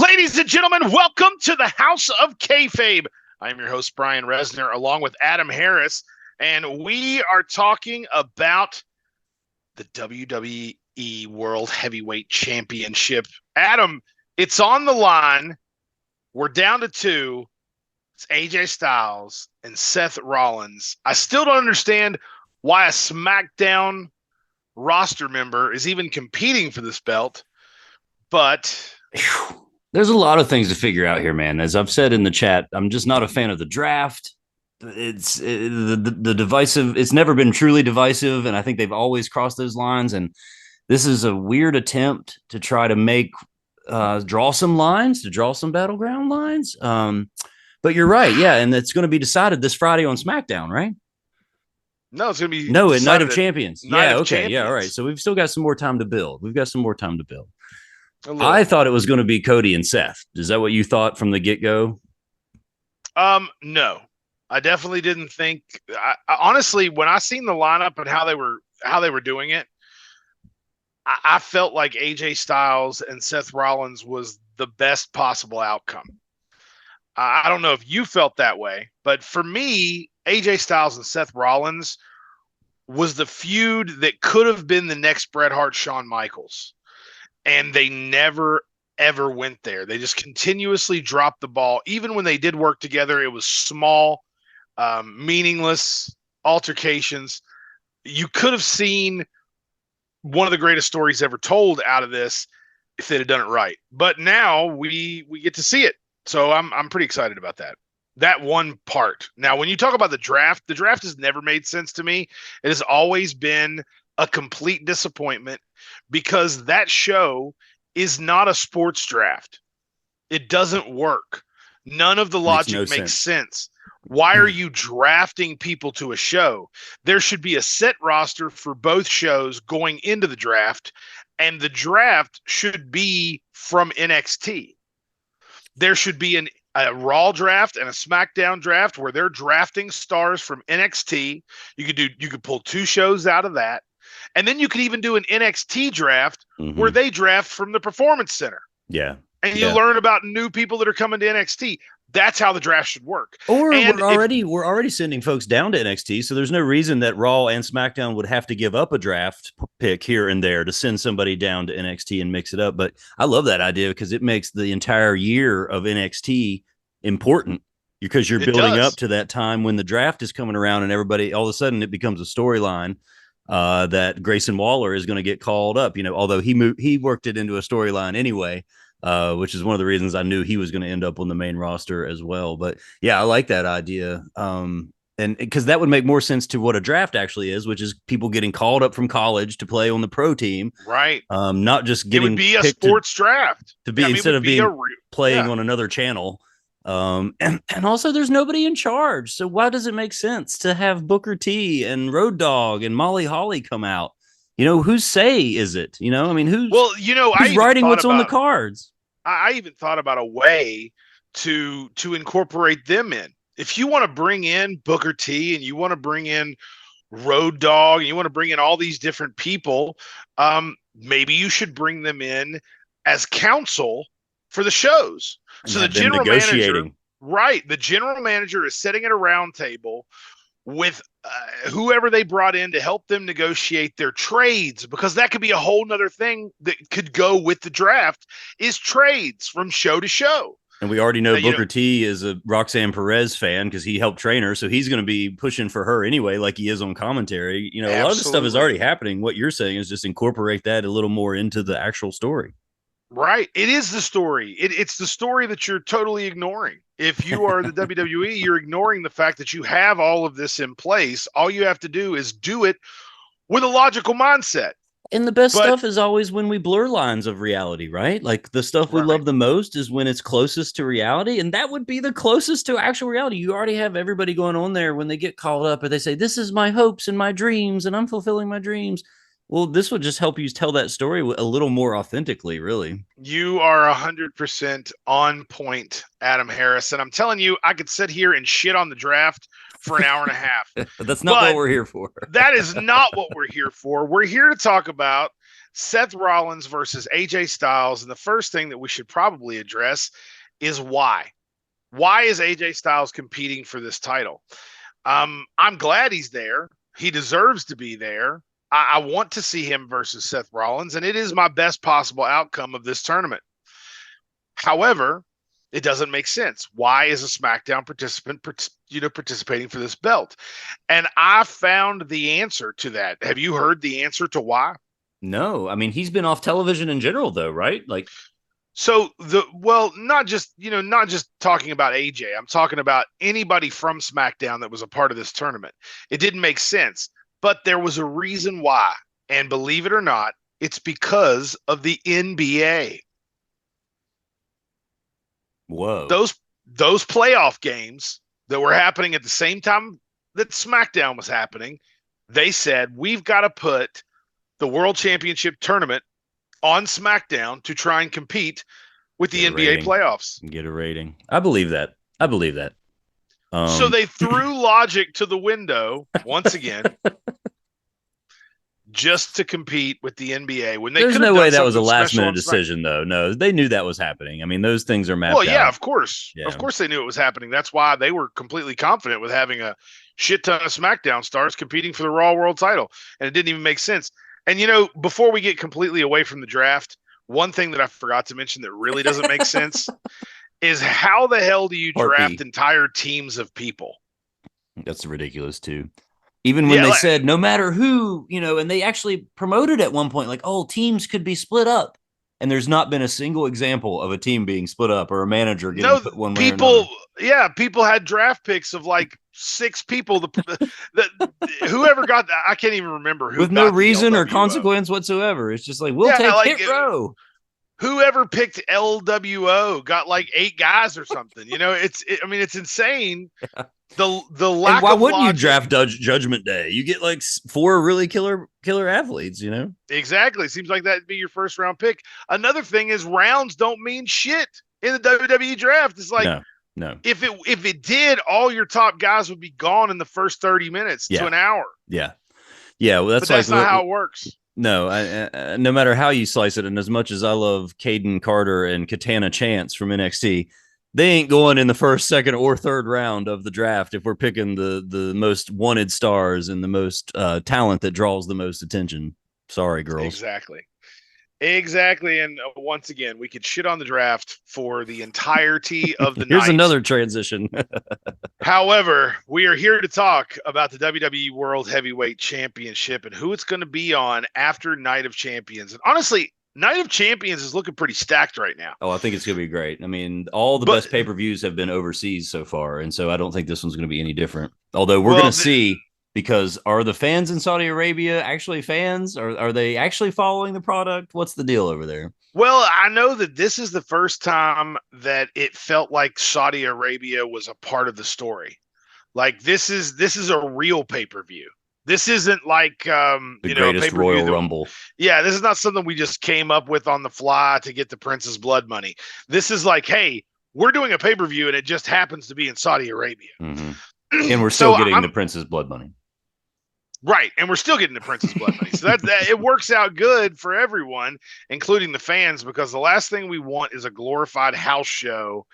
Ladies and gentlemen, welcome to the House of Kayfabe. I'm your host, Brian Resner, along with Adam Harris, and we are talking about the WWE World Heavyweight Championship. Adam, it's on the line. We're down to two. It's AJ Styles and Seth Rollins. I still don't understand why a SmackDown roster member is even competing for this belt, but there's a lot of things to figure out here, man. As I've said in the chat, I'm just not a fan of the draft. The divisive. It's never been truly divisive, and I think they've always crossed those lines. And this is a weird attempt to try to make draw some lines, to draw some battleground lines. But you're right, yeah, and it's going to be decided this Friday on SmackDown, right? No, it's going to be at Night of Champions. Champions. Yeah, all right. So we've still got some more time to build. I thought it was going to be Cody and Seth. Is that what you thought from the get-go? No, I definitely didn't think. I honestly, when I seen the lineup and how they were doing it, I felt like AJ Styles and Seth Rollins was the best possible outcome. I don't know if you felt that way, but for me, AJ Styles and Seth Rollins was the feud that could have been the next Bret Hart, Shawn Michaels. And they never, ever went there. They just continuously dropped the ball. Even when they did work together, it was small, meaningless altercations. You could have seen one of the greatest stories ever told out of this if they'd have done it right. But now we get to see it. So I'm pretty excited about that one part. Now, when you talk about the draft has never made sense to me. It has always been a complete disappointment because that show is not a sports draft. It doesn't work. None of the logic makes sense. Why are you drafting people to a show? There should be a set roster for both shows going into the draft, and the draft should be from NXT. There should be a Raw draft and a SmackDown draft where they're drafting stars from NXT. You could pull two shows out of that. And then you could even do an NXT draft where they draft from the Performance Center. Yeah. And you learn about new people that are coming to NXT. That's how the draft should work. Or we're already sending folks down to NXT, so there's no reason that Raw and SmackDown would have to give up a draft pick here and there to send somebody down to NXT and mix it up. But I love that idea because it makes the entire year of NXT important because you're building up to that time when the draft is coming around and everybody all of a sudden it becomes a storyline that Grayson Waller is going to get called up. Although he worked it into a storyline anyway. Which is one of the reasons I knew he was going to end up on the main roster as well. But yeah, I like that idea. And because that would make more sense to what a draft actually is, which is people getting called up from college to play on the pro team. Right. Not just getting it would be a sports draft to be instead of being playing on another channel. And also there's nobody in charge. So why does it make sense to have Booker T and Road Dogg and Molly Holly come out? Whose say is it? Who's writing what's on the cards? I even thought about a way to incorporate them in. If you want to bring in Booker T and you want to bring in Road Dogg and you want to bring in all these different people, maybe you should bring them in as counsel for the shows. So the general manager, the general manager is sitting at a round table with whoever they brought in to help them negotiate their trades, because that could be a whole nother thing that could go with the draft is trades from show to show. And we already know Booker T is a Roxanne Perez fan because he helped train her. So he's going to be pushing for her anyway, like he is on commentary. A lot of the stuff is already happening. What you're saying is just incorporate that a little more into the actual story. Right. It is the story. It's the story that you're totally ignoring. If you are the WWE, you're ignoring the fact that you have all of this in place. All you have to do is do it with a logical mindset. And the best stuff is always when we blur lines of reality, right? Like the stuff we love the most is when it's closest to reality. And that would be the closest to actual reality. You already have everybody going on there when they get called up and they say, this is my hopes and my dreams and I'm fulfilling my dreams. Well, this would just help you tell that story a little more authentically, really. You are 100% on point, Adam Harris. And I'm telling you, I could sit here and shit on the draft for an hour and a half. That's not what we're here for. That is not what we're here for. We're here to talk about Seth Rollins versus AJ Styles. And the first thing that we should probably address is why. Why is AJ Styles competing for this title? I'm glad he's there. He deserves to be there. I want to see him versus Seth Rollins, and it is my best possible outcome of this tournament. However, it doesn't make sense. Why is a SmackDown participant, participating for this belt? And I found the answer to that. Have you heard the answer to why? No, I mean he's been off television in general, though, right? Like, So not just talking about AJ. I'm talking about anybody from SmackDown that was a part of this tournament. It didn't make sense, but there was a reason why. And believe it or not, it's because of the NBA. whoa, Those playoff games that were happening at the same time that SmackDown was happening, they said we've got to put the World Championship tournament on SmackDown to try and compete with the NBA playoffs. Get a rating. I believe that. So they threw logic to the window once again, just to compete with the NBA. When there's no way that was a last minute decision, though. No, they knew that was happening. I mean, those things are mapped out. Well, yeah, of course. Yeah. Of course they knew it was happening. That's why they were completely confident with having a shit ton of SmackDown stars competing for the Raw World title. And it didn't even make sense. And, before we get completely away from the draft, one thing that I forgot to mention that really doesn't make sense is how the hell do you draft entire teams of people? That's ridiculous, too. Even when they said no matter who, and they actually promoted at one point, like, oh, teams could be split up. And there's not been a single example of a team being split up or a manager getting put one way or another. Yeah, people had draft picks of like 6 people. Whoever got that, I can't even remember who. With no reason or consequence whatsoever. It's just like, we'll take Hit Row. Whoever picked LWO got like 8 guys or something. It's insane. Yeah. The lack. And why wouldn't you draft Judgment Day? You get like 4 really killer athletes. Exactly. Seems like that'd be your first round pick. Another thing is rounds don't mean shit in the WWE draft. It's like no. If it did, all your top guys would be gone in the first 30 minutes to an hour. Yeah. Well, that's not how it works. No, no matter how you slice it, and as much as I love Caden Carter and Katana Chance from NXT, they ain't going in the first, second, or third round of the draft if we're picking the most wanted stars and the most talent that draws the most attention. Sorry, girls. Exactly. And once again, we could shit on the draft for the entirety of the night. Here's another transition. However, we are here to talk about the WWE World Heavyweight Championship and who it's going to be on after Night of Champions. And honestly, Night of Champions is looking pretty stacked right now. Oh, I think it's going to be great. I mean, all the best pay-per-views have been overseas so far, and so I don't think this one's going to be any different. Although we're going to see, because are the fans in Saudi Arabia actually fans? Or are they actually following the product? What's the deal over there? Well, I know that this is the first time that it felt like Saudi Arabia was a part of the story. Like this is a real pay-per-view. This isn't like the greatest Royal Rumble. Yeah, this is not something we just came up with on the fly to get the Prince's blood money. This is like, hey, we're doing a pay-per-view and it just happens to be in Saudi Arabia. Mm-hmm. And we're still getting the Prince's blood money. Right, and we're still getting the Prince's blood money. So that it works out good for everyone, including the fans, because the last thing we want is a glorified house show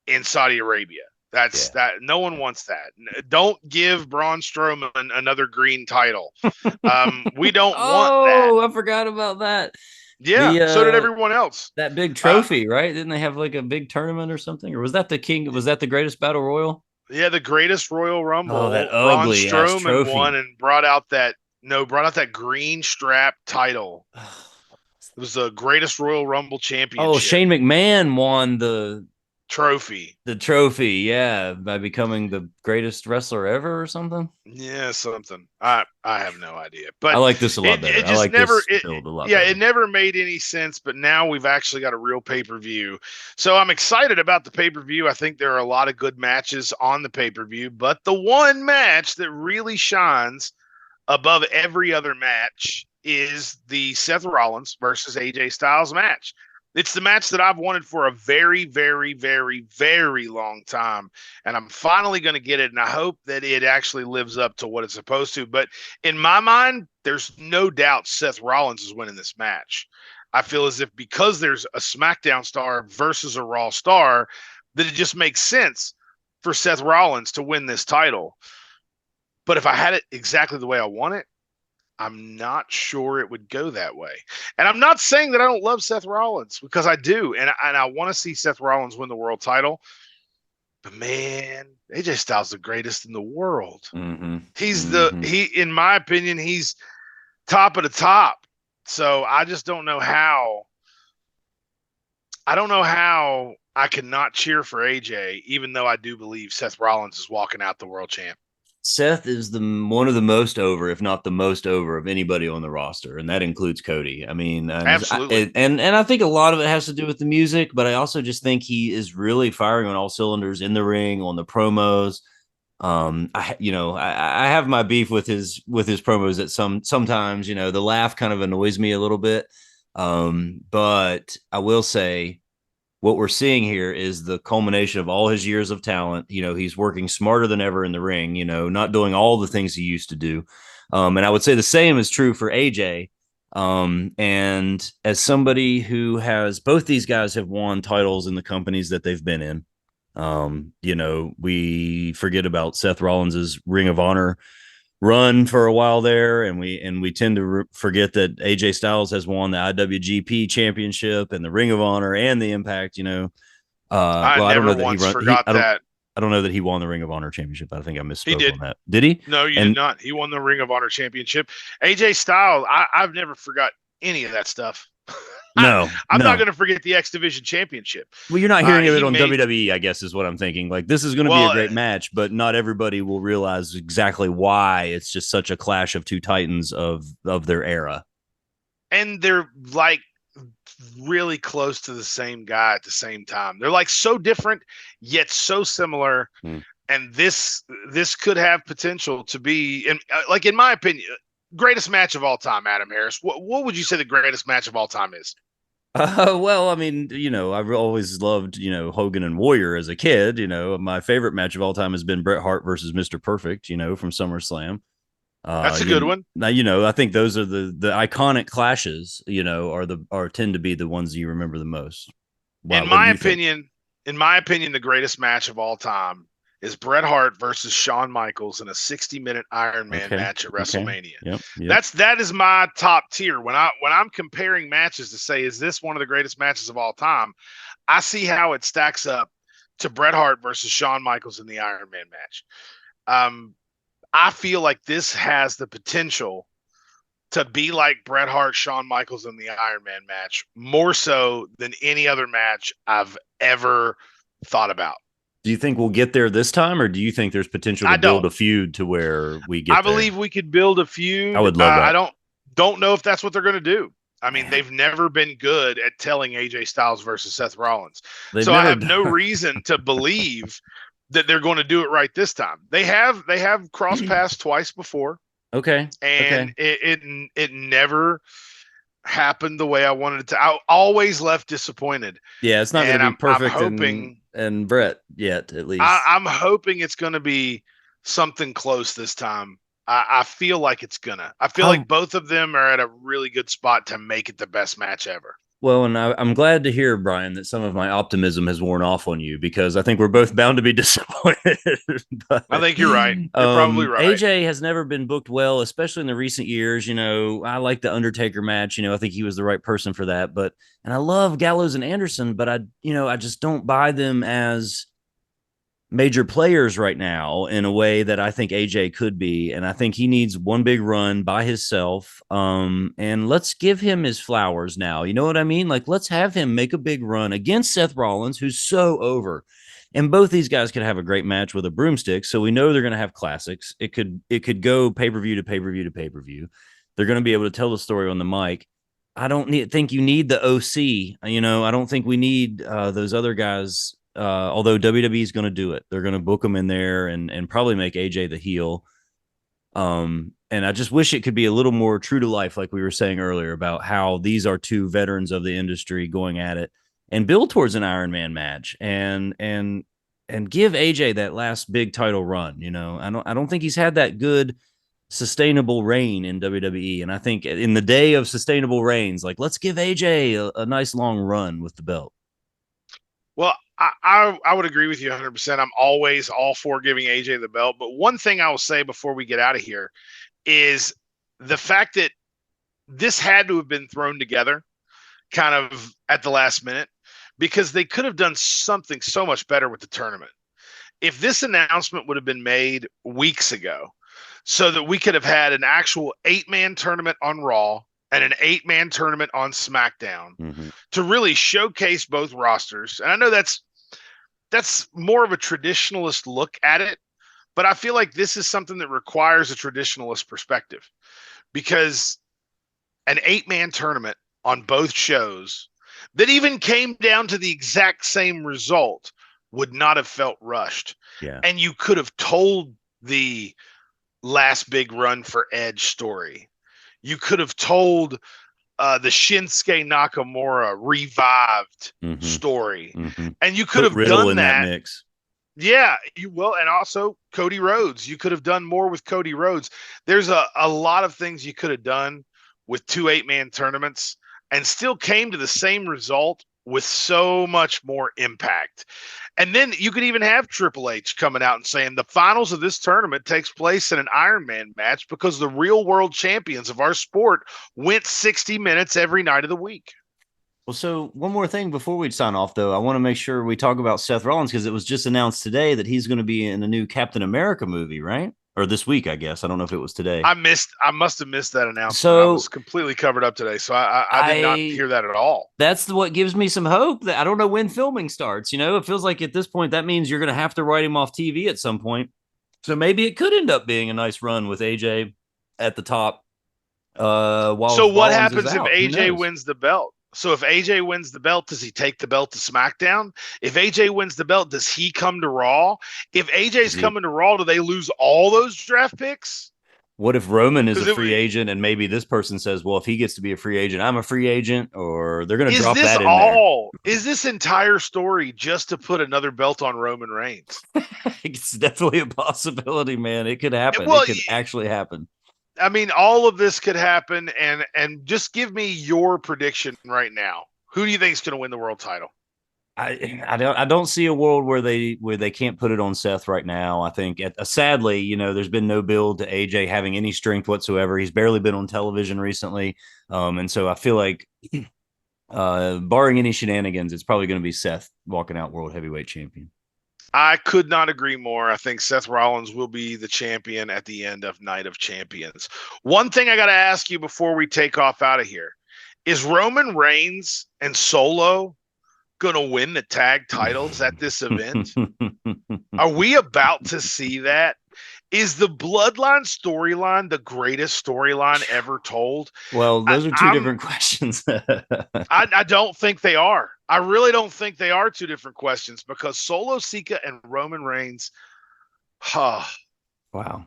in Saudi Arabia. That no one wants that. Don't give Braun Strowman another green title. We don't want that. Oh, I forgot about that. Yeah, so did everyone else. That big trophy, right? Didn't they have like a big tournament or something? Or was that the greatest battle royal? Yeah, the greatest Royal Rumble. Oh, that ugly Braun Strowman trophy. won and brought out that green strap title. It was the greatest Royal Rumble championship. Oh, Shane McMahon won the trophy. The trophy, yeah, by becoming the greatest wrestler ever or something. Yeah, something. I have no idea. But I like this a lot better. It just it never made any sense, but now we've actually got a real pay-per-view. So I'm excited about the pay-per-view. I think there are a lot of good matches on the pay-per-view, but the one match that really shines above every other match is the Seth Rollins versus AJ Styles match. It's the match that I've wanted for a very, very, very, very long time. And I'm finally going to get it. And I hope that it actually lives up to what it's supposed to. But in my mind, there's no doubt Seth Rollins is winning this match. I feel as if because there's a SmackDown star versus a Raw star, that it just makes sense for Seth Rollins to win this title. But if I had it exactly the way I want it, I'm not sure it would go that way. And I'm not saying that I don't love Seth Rollins, because I do. And I want to see Seth Rollins win the world title. But man, AJ Styles is the greatest in the world. Mm-hmm. In my opinion, he's top of the top. So I just don't know how. I don't know how I cannot cheer for AJ, even though I do believe Seth Rollins is walking out the world champ. Seth is one of the most over, if not the most over, of anybody on the roster, and that includes Cody. I mean, Absolutely. and I think a lot of it has to do with the music, but I also just think he is really firing on all cylinders in the ring, on the promos. I have my beef with his promos that sometimes, the laugh kind of annoys me a little bit. But I will say, what we're seeing here is the culmination of all his years of talent. He's working smarter than ever in the ring, not doing all the things he used to do. And I would say the same is true for AJ. And as somebody who has, both these guys have won titles in the companies that they've been in. We forget about Seth Rollins's Ring of Honor run for a while there, and we tend to forget that AJ Styles has won the IWGP Championship and the Ring of Honor and the Impact. I don't know never that once forgot that. I don't know that he won the Ring of Honor Championship. I think I He misspoke did. on that. Did he? No, you did not. He won the Ring of Honor Championship. AJ Styles, I've never forgot any of that stuff. I'm not going to forget the X Division Championship. Well, you're not hearing of it on WWE, I guess, is what I'm thinking. Like, this is going to be a great match, but not everybody will realize exactly why it's just such a clash of two titans of their era. And they're like really close to the same guy at the same time. They're like so different, yet so similar. And this could have potential to be, in my opinion, greatest match of all time. Adam Harris, what would you say the greatest match of all time is? Well, I mean, I've always loved, Hogan and Warrior as a kid. My favorite match of all time has been Bret Hart versus Mr. Perfect, from SummerSlam. That's a good one. Now, I think those are the iconic clashes, tend to be the ones you remember the most. Wow, in my opinion, the greatest match of all time is Bret Hart versus Shawn Michaels in a 60-minute Iron Man match at WrestleMania. Yep. That is my top tier. When I'm comparing matches to say, is this one of the greatest matches of all time? I see how it stacks up to Bret Hart versus Shawn Michaels in the Iron Man match. I feel like this has the potential to be like Bret Hart, Shawn Michaels in the Iron Man match, more so than any other match I've ever thought about. Do you think we'll get there this time, or do you think there's potential to build a feud to where we get there? I believe we could build a feud. I would love that. I don't know if that's what they're going to do. I mean, they've never been good at telling AJ Styles versus Seth Rollins. I have no reason to believe that they're going to do it right this time. They have crossed paths twice before. Okay. And it never happened the way I wanted it to. I always left disappointed. Yeah, it's not going to be perfect and Bret yet, at least. I'm hoping it's going to be something close this time. I feel like it's gonna. I feel like both of them are at a really good spot to make it the best match ever. Well, and I'm glad to hear, Brian, that some of my optimism has worn off on you, because I think we're both bound to be disappointed. But, I think you're right. You're probably right. AJ has never been booked well, especially in the recent years. I like the Undertaker match. I think he was the right person for that. And I love Gallows and Anderson, but I just don't buy them as major players right now in a way that I think AJ could be. And I think he needs one big run by himself. And let's give him his flowers now. You know what I mean? Like, let's have him make a big run against Seth Rollins, who's so over. And both these guys could have a great match with a broomstick. So we know they're going to have classics. It could go pay-per-view to pay-per-view to pay-per-view. They're going to be able to tell the story on the mic. I don't think you need the OC. I don't think we need those other guys. Although WWE is going to do it, they're going to book them in there and probably make AJ the heel. And I just wish it could be a little more true to life, like we were saying earlier, about how these are two veterans of the industry going at it and build towards an Iron Man match and give AJ that last big title run. I don't think he's had that good sustainable reign in WWE. And I think in the day of sustainable reigns, like let's give AJ a nice long run with the belt. Well, I would agree with you 100%. I'm always all for giving AJ the belt. But one thing I will say before we get out of here is the fact that this had to have been thrown together kind of at the last minute because they could have done something so much better with the tournament. If this announcement would have been made weeks ago so that we could have had an actual 8-man tournament on Raw and an 8-man tournament on SmackDown to really showcase both rosters. And I know that's more of a traditionalist look at it, but I feel like this is something that requires a traditionalist perspective because an 8-man tournament on both shows that even came down to the exact same result would not have felt rushed. Yeah. And you could have told the last big run for Edge story. You could have told the Shinsuke Nakamura revived story. And you could have Riddle done in that mix. Yeah, you will. And also Cody Rhodes. You could have done more with Cody Rhodes. There's a lot of things you could have done with 2 8-man tournaments and still came to the same result with so much more impact. And then you could even have Triple H coming out and saying the finals of this tournament takes place in an Iron Man match because the real world champions of our sport went 60 minutes every night of the week. Well, so one more thing before we sign off, though, I want to make sure we talk about Seth Rollins because it was just announced today that he's going to be in a new Captain America movie, right? Or this week, I guess. I don't know if it was today. I must have missed that announcement. So I was completely covered up today, so I did not hear that at all. That's what gives me some hope that I don't know when filming starts. It feels like at this point that means you're going to have to write him off TV at some point. So maybe it could end up being a nice run with AJ at the top. So what happens if AJ wins the belt? So if AJ wins the belt, does he take the belt to SmackDown? If AJ wins the belt, does he come to Raw? If AJ's coming to Raw, do they lose all those draft picks? What if Roman is a free agent and maybe this person says, well, if he gets to be a free agent, I'm a free agent, or they're going to drop that in there. Is this entire story just to put another belt on Roman Reigns? It's definitely a possibility, man. It could happen. Well, it could actually happen. I mean, all of this could happen, and just give me your prediction right now. Who do you think is going to win the world title? I don't see a world where they can't put it on Seth right now. I think sadly, there's been no build to AJ having any strength whatsoever. He's barely been on television recently, and so I feel like, barring any shenanigans, it's probably going to be Seth walking out world heavyweight champion. I could not agree more. I think Seth Rollins will be the champion at the end of Night of Champions. One thing I got to ask you before we take off out of here is Roman Reigns and Solo going to win the tag titles at this event? Are we about to see that? Is the Bloodline storyline the greatest storyline ever told? Well, those are two different questions. I don't think they are. I really don't think they are two different questions because Solo Sikoa and Roman Reigns, wow,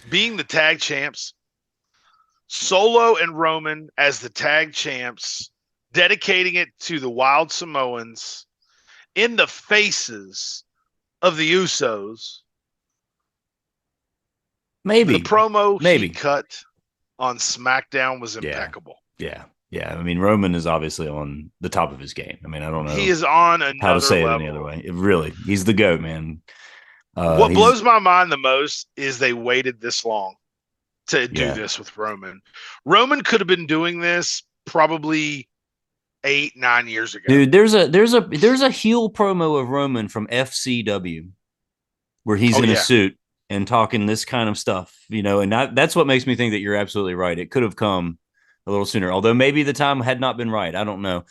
being the tag champs, Solo and Roman as the tag champs, dedicating it to the Wild Samoans in the faces of the Usos. Maybe the promo he cut on SmackDown was impeccable. Yeah. I mean, Roman is obviously on the top of his game. I mean, I don't know. He is on another how to say level. It any other way. Really, he's the GOAT, man. What blows my mind the most is they waited this long to do this with Roman. Roman could have been doing this probably 8-9 years ago. Dude, there's a heel promo of Roman from FCW where he's in a suit and talking this kind of stuff, and that's what makes me think that you're absolutely right. It could have come a little sooner, although maybe the time had not been right. I don't know.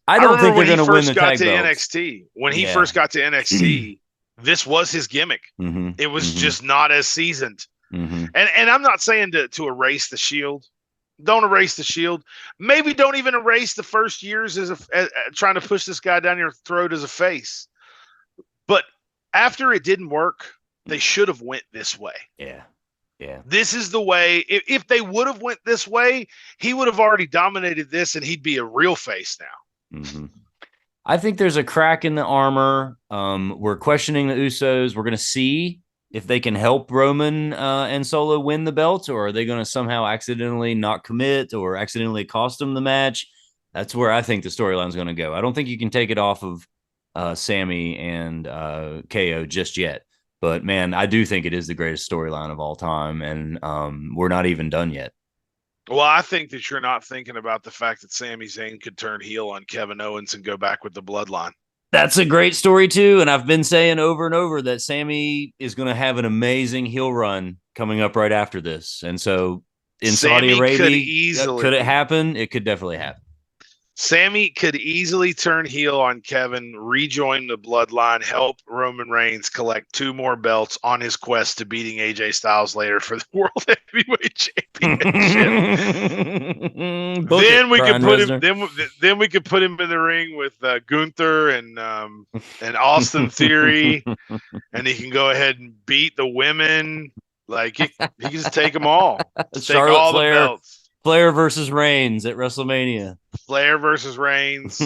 I don't think they're going to win the tag belts. When he first got to NXT, this was his gimmick. It was just not as seasoned. And I'm not saying to erase the Shield. Don't erase the Shield. Maybe don't even erase the first years as trying to push this guy down your throat as a face. But after it didn't work, they should have went this way. Yeah. Yeah. This is the way. If they would have went this way, he would have already dominated this, and he'd be a real face now. Mm-hmm. I think there's a crack in the armor. We're questioning the Usos. We're going to see if they can help Roman and Solo win the belts, or are they going to somehow accidentally not commit or accidentally cost them the match? That's where I think the storyline is going to go. I don't think you can take it off of Sammy and KO just yet. But man, I do think it is the greatest storyline of all time, and we're not even done yet. Well, I think that you're not thinking about the fact that Sami Zayn could turn heel on Kevin Owens and go back with the bloodline. That's a great story too, and I've been saying over and over that Sammy is going to have an amazing heel run coming up right after this. And so in Saudi Sammy could Arabia, could it easily happen? It could definitely happen. Sammy could easily turn heel on Kevin, rejoin the bloodline, help Roman Reigns collect 2 more belts on his quest to beating AJ Styles later for the World Heavyweight Championship. Then we could put him. Then we could put him in the ring with Gunther and Austin Theory, and he can go ahead and beat the women. Like he can just take them all. Take all Flair, the belts. Flair versus Reigns at WrestleMania. Flair versus Reigns.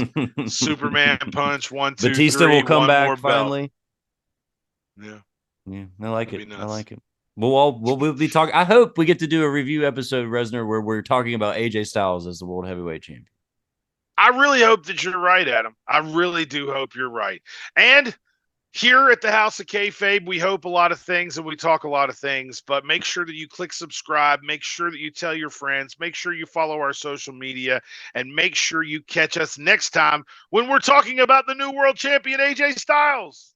Superman punch 1, 2, Batista 3, will come back finally. Yeah, I like it. I like it. We'll be talking. I hope we get to do a review episode, Resner, where we're talking about AJ Styles as the World Heavyweight Champion. I really hope that you're right, Adam. I really do hope you're right. And here at the House of Kayfabe, we hope a lot of things and we talk a lot of things, but make sure that you click subscribe. Make sure that you tell your friends. Make sure you follow our social media, and make sure you catch us next time when we're talking about the new world champion, AJ Styles.